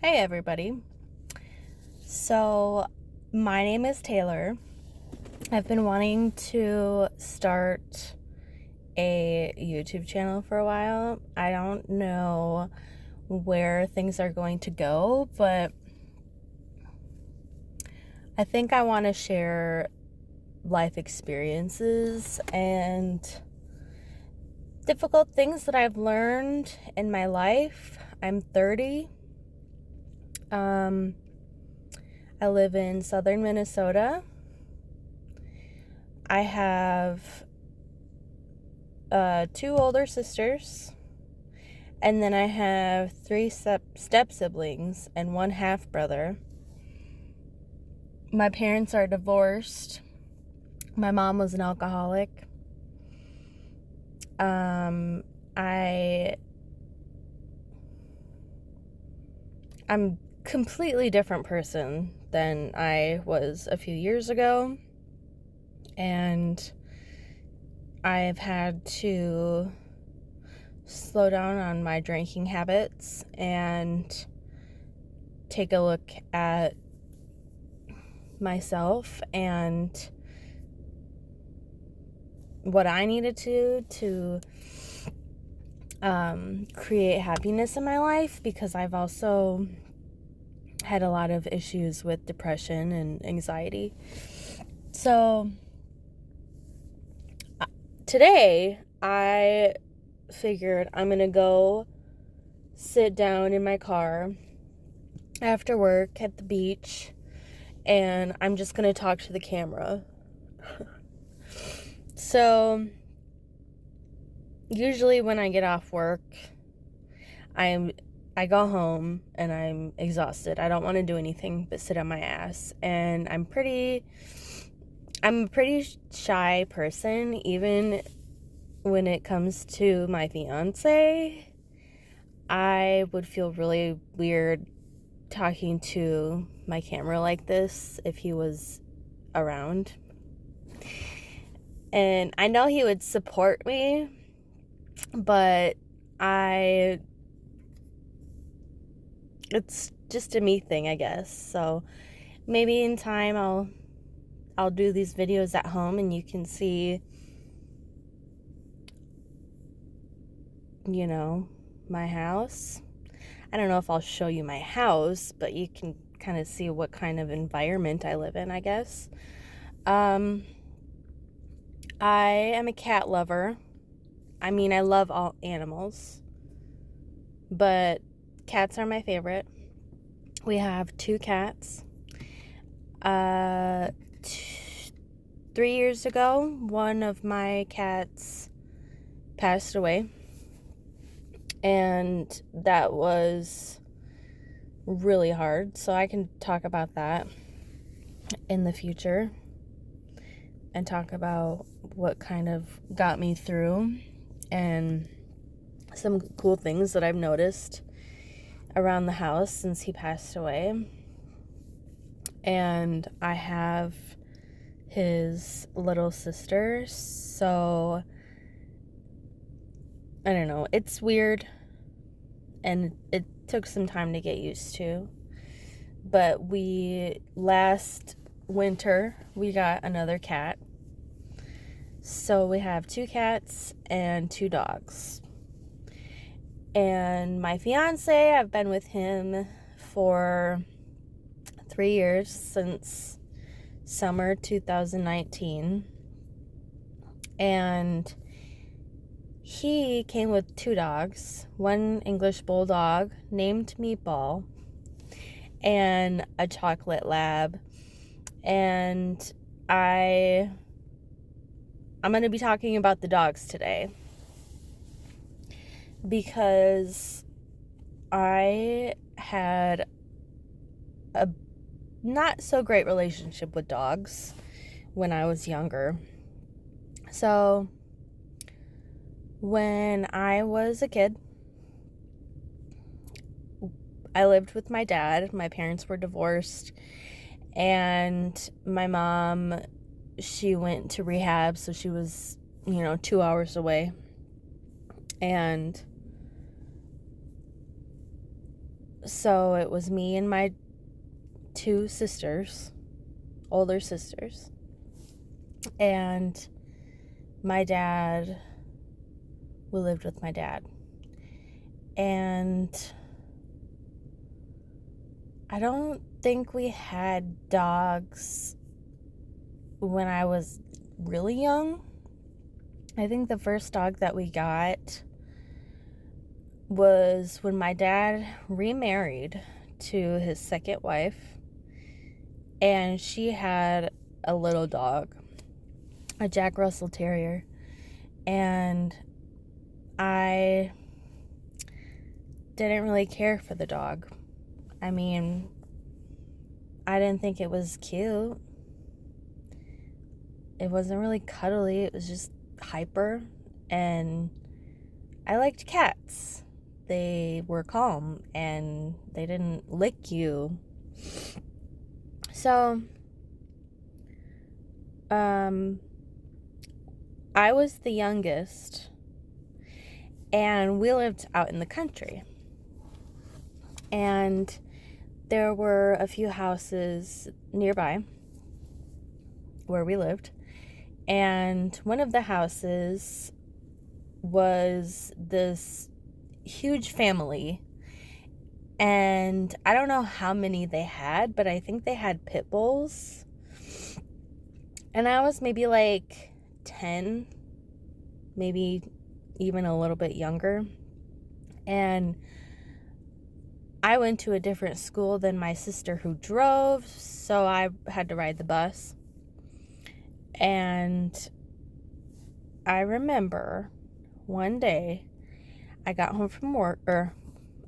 Hey everybody. So, my name is Taylor. I've been wanting to start a YouTube channel for a while. I don't know where things are going to go, but I think I want to share life experiences and difficult things that I've learned in my life. I'm 30. I live in southern Minnesota. I have 2 older sisters, and then I have 3 step siblings and 1 half brother. My parents are divorced. My mom was an alcoholic. I'm completely different person than I was a few years ago, and I've had to slow down on my drinking habits and take a look at myself and what I needed to create happiness in my life, because I've also had a lot of issues with depression and anxiety. So today I figured I'm gonna go sit down in my car after work at the beach, and I'm just gonna talk to the camera. So usually when I get off work, I go home and I'm exhausted. I don't want to do anything but sit on my ass. And I'm a pretty shy person, even when it comes to my fiance. I would feel really weird talking to my camera like this if he was around. And I know he would support me, but it's just a me thing, I guess. So maybe in time I'll do these videos at home and you can see, my house. I don't know if I'll show you my house, but you can kind of see what kind of environment I live in, I guess. I am a cat lover. I mean, I love all animals, but cats are my favorite. We have 2 cats. 3 years ago, one of my cats passed away, and that was really hard. So I can talk about that in the future and talk about what kind of got me through and some cool things that I've noticed around the house since he passed away. And I have his little sister, so I don't know, it's weird and it took some time to get used to. But last winter we got another cat, so we have 2 cats and 2 dogs. And my fiance, I've been with him for 3 years, since summer 2019. And he came with 2 dogs, one English bulldog named Meatball, and a chocolate lab. And I'm going to be talking about the dogs today, because I had a not so great relationship with dogs when I was younger. So when I was a kid, I lived with my dad. My parents were divorced, and my mom, she went to rehab, so she was, 2 hours away. And So it was me and my two sisters, older sisters, and my dad. We lived with my dad. And I don't think we had dogs when I was really young. I think the first dog that we got was when my dad remarried to his second wife, and she had a little dog, a Jack Russell Terrier, and I didn't really care for the dog. I mean, I didn't think it was cute. It wasn't really cuddly. It was just hyper. And I liked cats. They were calm and they didn't lick you. So, I was the youngest, and we lived out in the country. And there were a few houses nearby where we lived. And one of the houses was this huge family. And I don't know how many they had, but I think they had pit bulls. And I was maybe like 10, maybe even a little bit younger. And I went to a different school than my sister who drove, so I had to ride the bus. And I remember one day I got home from work, or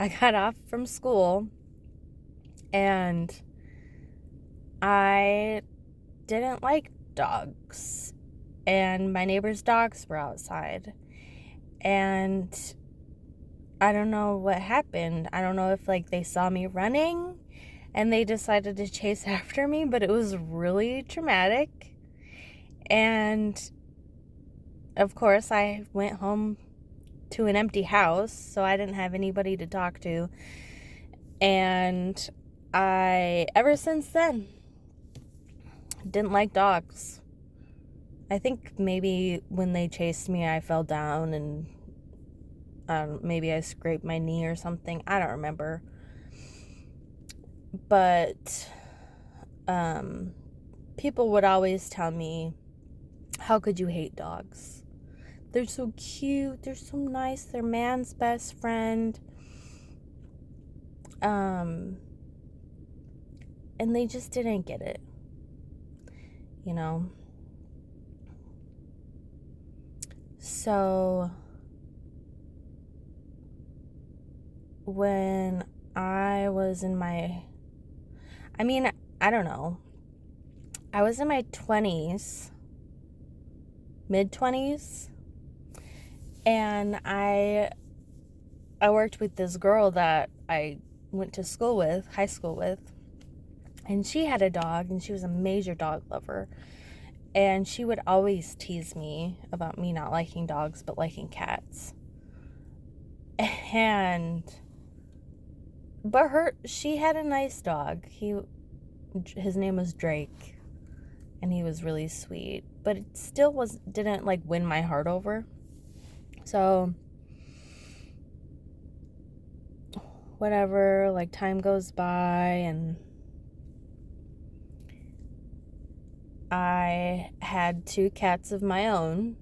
I got off from school, and I didn't like dogs. And my neighbor's dogs were outside. And I don't know what happened. I don't know if like they saw me running and they decided to chase after me, but it was really traumatic. And of course, I went home to an empty house, so I didn't have anybody to talk to. And ever since then, didn't like dogs. I think maybe when they chased me, I fell down and maybe I scraped my knee or something. I don't remember. But people would always tell me, how could you hate dogs? They're so cute. They're so nice. They're man's best friend. And they just didn't get it. You know? So when I was in my, I don't know. I was in my 20s, mid-20s, and I worked with this girl that I went to school with, high school with, and she had a dog, and she was a major dog lover, and she would always tease me about me not liking dogs, but liking cats. But she had a nice dog. His name was Drake, and he was really sweet, but it still didn't like win my heart over. So whatever, like time goes by, and I had 2 cats of my own,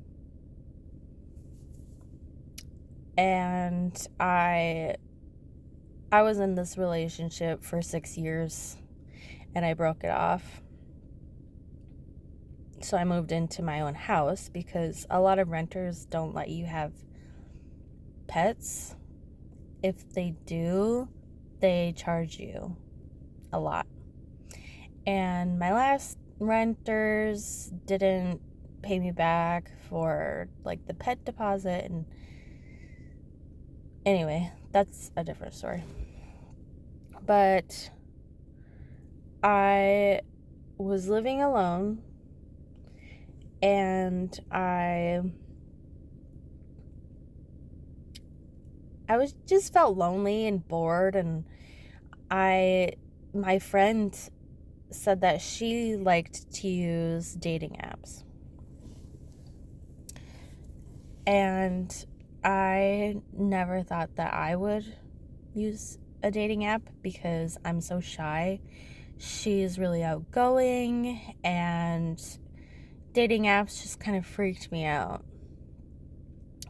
and I was in this relationship for 6 years, and I broke it off. So I moved into my own house because a lot of renters don't let you have pets. If they do, they charge you a lot. And my last renters didn't pay me back for like the pet deposit, and anyway, that's a different story. But I was living alone, and I just felt lonely and bored, and My friend said that she liked to use dating apps. And I never thought that I would use a dating app because I'm so shy. She's really outgoing, and dating apps just kind of freaked me out.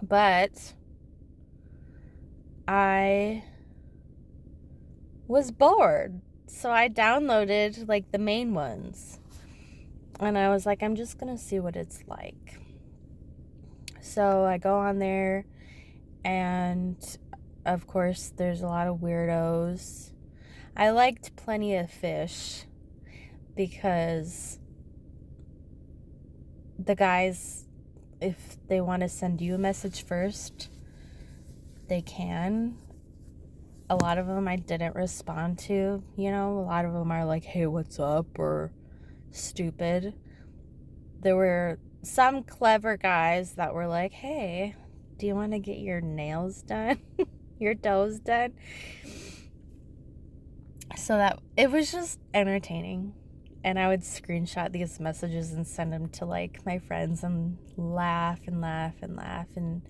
But I was bored, so I downloaded like the main ones. And I was like, I'm just gonna see what it's like. So I go on there, and of course, there's a lot of weirdos. I liked Plenty of Fish because the guys, if they want to send you a message first, they can. A lot of them I didn't respond to, you know. A lot of them are like, hey, what's up, or stupid. There were some clever guys that were like, hey, do you want to get your nails done? Your toes done? So that it was just entertaining. And I would screenshot these messages and send them to like my friends and laugh and laugh and laugh and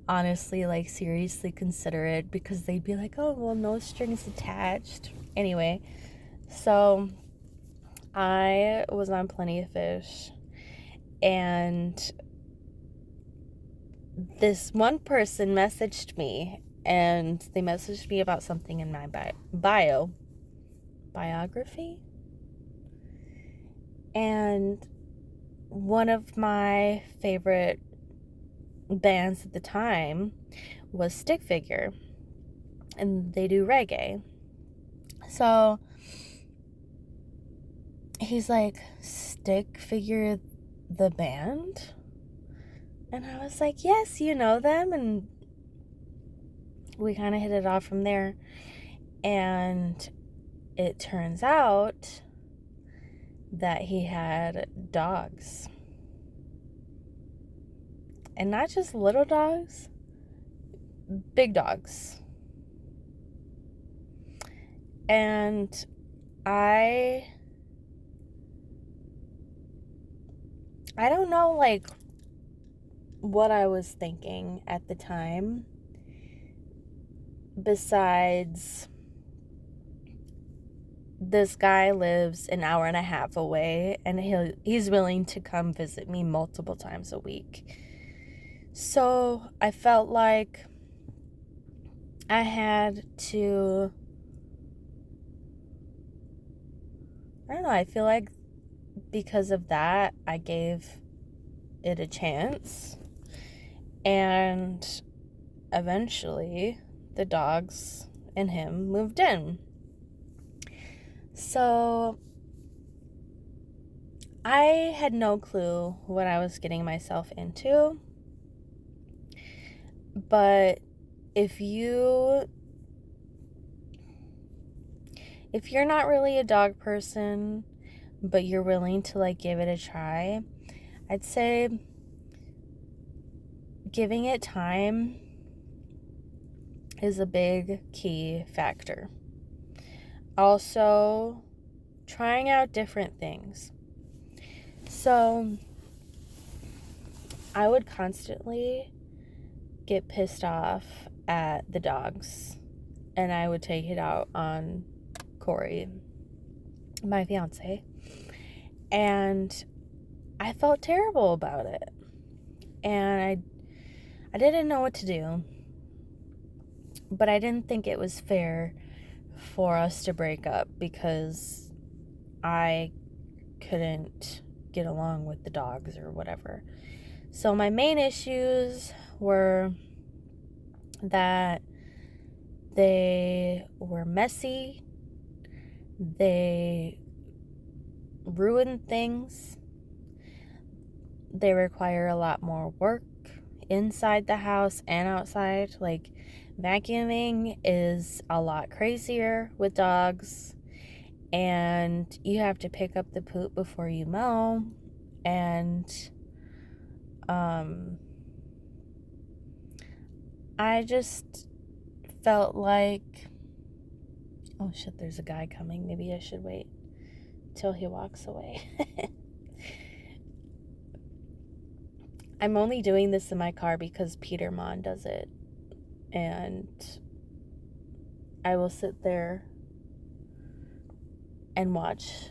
honestly like seriously consider it, because they'd be like, oh, well, no strings attached. Anyway, so I was on Plenty of Fish, and this one person messaged me, and they messaged me about something in my biography. And one of my favorite bands at the time was Stick Figure, and they do reggae. So he's like, Stick Figure the band? And I was like, yes, you know them. And we kind of hit it off from there. And it turns out that he had dogs. And not just little dogs, big dogs. And I don't know, like, what I was thinking at the time, besides this guy lives an hour and a half away, and he's willing to come visit me multiple times a week. So I felt like I had to, I don't know, I feel like because of that, I gave it a chance. And eventually, the dogs and him moved in. So I had no clue what I was getting myself into. But if you're not really a dog person, but you're willing to like give it a try, I'd say giving it time is a big key factor. Also, trying out different things. So I would constantly get pissed off at the dogs, and I would take it out on Corey, my fiance. And I felt terrible about it. And I didn't know what to do. But I didn't think it was fair for us to break up because I couldn't get along with the dogs or whatever. So my main issues were that they were messy, they ruined things, they require a lot more work inside the house and outside. Like, vacuuming is a lot crazier with dogs, and you have to pick up the poop before you mow. And I just felt like Oh shit, there's a guy coming. Maybe I should wait till he walks away. I'm only doing this in my car because Peter Mon does it. And I will sit there and watch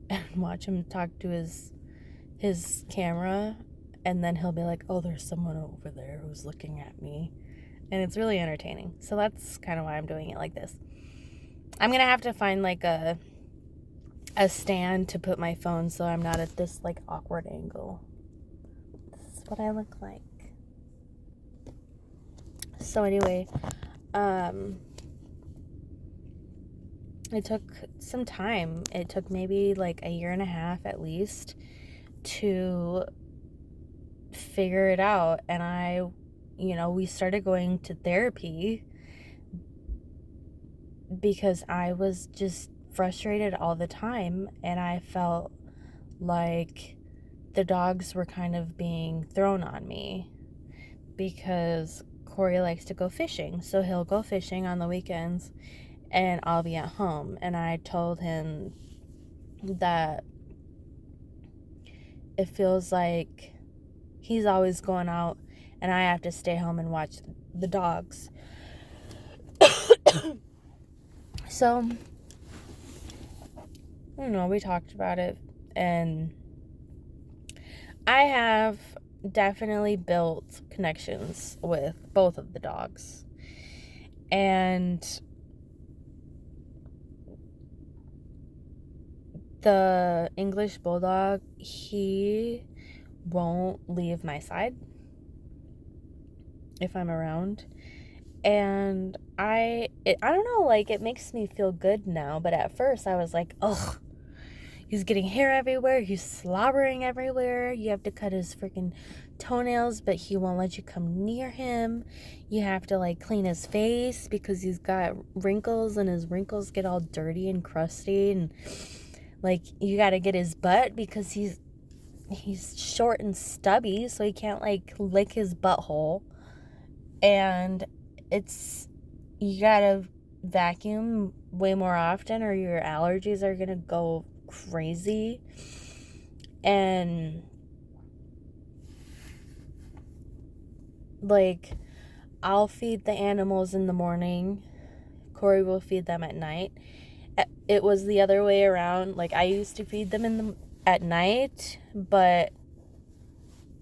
him talk to his camera, and then he'll be like, oh, there's someone over there who's looking at me. And it's really entertaining. So that's kind of why I'm doing it like this. I'm gonna have to find like a stand to put my phone so I'm not at this like awkward angle. This is what I look like. So anyway, it took some time. It took maybe like a year and a half at least to figure it out. And we started going to therapy because I was just frustrated all the time, and I felt like the dogs were kind of being thrown on me because Corey likes to go fishing. So he'll go fishing on the weekends and I'll be at home. And I told him that it feels like he's always going out and I have to stay home and watch the dogs. So, I don't know, we talked about it, and I have definitely built connections with both of the dogs. And the English Bulldog, he won't leave my side if I'm around. And I don't know, like, it makes me feel good now. But at first I was like, ugh, he's getting hair everywhere. He's slobbering everywhere. You have to cut his freaking toenails, but he won't let you come near him. You have to, like, clean his face because he's got wrinkles and his wrinkles get all dirty and crusty. And, like, you got to get his butt because he's short and stubby, so he can't, like, lick his butthole. And you gotta vacuum way more often or your allergies are gonna go crazy. And like, I'll feed the animals in the morning, Corey will feed them at night. It was the other way around. Like, I used to feed them at night, but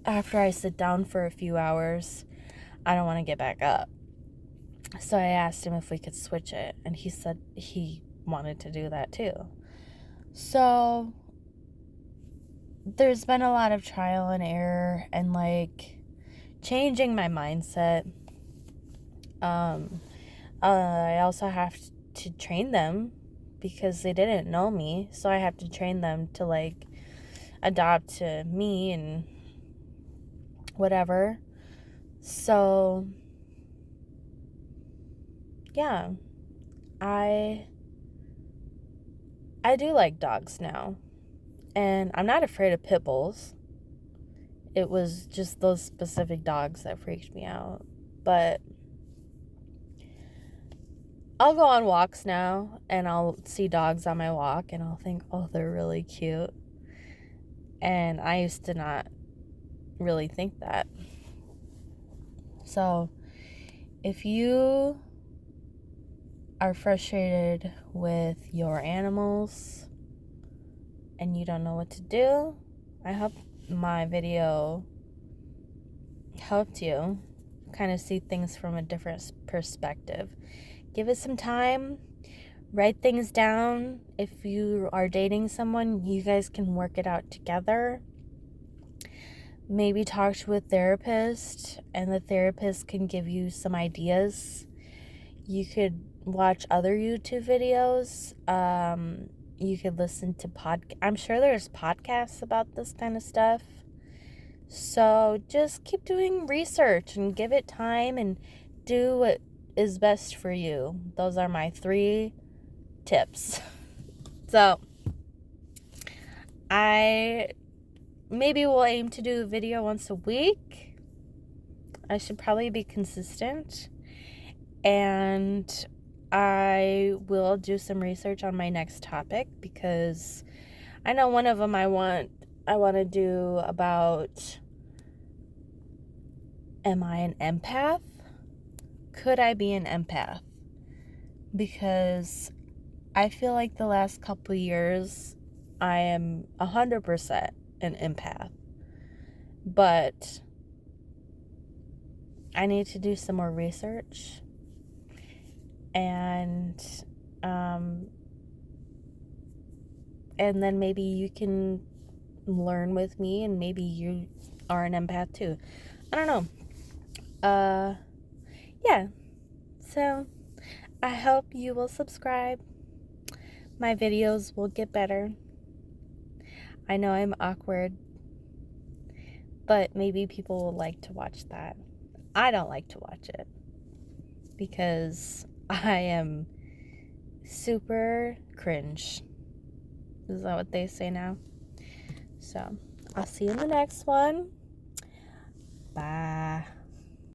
after I sit down for a few hours, I don't want to get back up. So I asked him if we could switch it, and he said he wanted to do that too. So there's been a lot of trial and error and, like, changing my mindset. I also have to train them because they didn't know me, so I have to train them to, like, adopt to me and whatever. So yeah, I do like dogs now, and I'm not afraid of pit bulls. It was just those specific dogs that freaked me out. But I'll go on walks now, and I'll see dogs on my walk, and I'll think, oh, they're really cute. And I used to not really think that. So if you are frustrated with your animals and you don't know what to do, I hope my video helped you kind of see things from a different perspective. Give it some time. Write things down. If you are dating someone, you guys can work it out together. Maybe talk to a therapist, and the therapist can give you some ideas. You could watch other YouTube videos. You could listen to I'm sure there's podcasts about this kind of stuff. So just keep doing research and give it time and do what is best for you. Those are my 3 tips. So I maybe will aim to do a video once a week. I should probably be consistent. And I will do some research on my next topic, because I know one of them I want to do about, am I an empath? Could I be an empath? Because I feel like the last couple years I am 100% an empath. But I need to do some more research, and then maybe you can learn with me, and maybe you are an empath too. I don't know. Yeah. So I hope you will subscribe. My videos will get better. I know I'm awkward, but maybe people will like to watch that. I don't like to watch it because I am super cringe. Is that what they say now? So I'll see you in the next one. Bye.